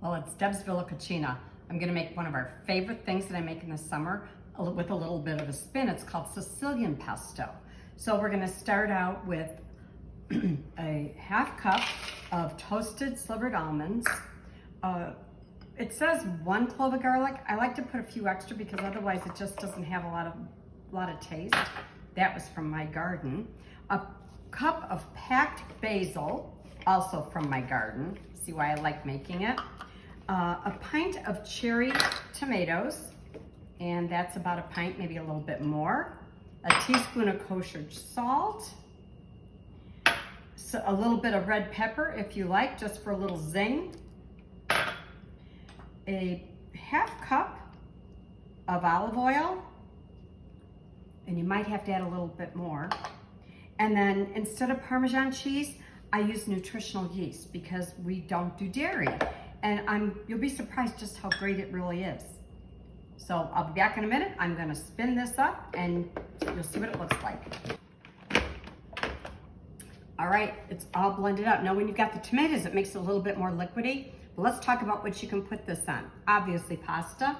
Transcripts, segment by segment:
Well, it's Deb's Villa Cucina. I'm gonna make one of our favorite things that I make in the summer with a little bit of a spin. It's called Sicilian Pesto. So we're gonna start out with a half cup of toasted slivered almonds. It says 1 clove of garlic. I like to put a few extra because otherwise it just doesn't have a lot of taste. That was from my garden. A cup of packed basil, also from my garden. See why I like making it. A pint of cherry tomatoes, and that's about a pint, maybe a little bit more. A teaspoon of kosher salt. So a little bit of red pepper if you like, just for a little zing. A half cup of olive oil, and you might have to add a little bit more. And then instead of Parmesan cheese, I use nutritional yeast because we don't do dairy. And you'll be surprised just how great it really is. So I'll be back in a minute. I'm gonna spin this up and you'll see what it looks like. All right, it's all blended up. Now when you've got the tomatoes, it makes it a little bit more liquidy. But let's talk about what you can put this on. Obviously pasta.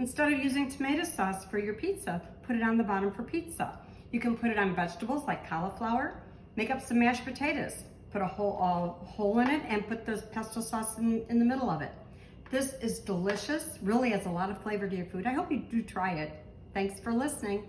Instead of using tomato sauce for your pizza, put it on the bottom for pizza. You can put it on vegetables like cauliflower. Make up some mashed potatoes. Put a hole in it and put the pesto sauce in the middle of it. This is delicious, really adds a lot of flavor to your food. I hope you do try it. Thanks for listening.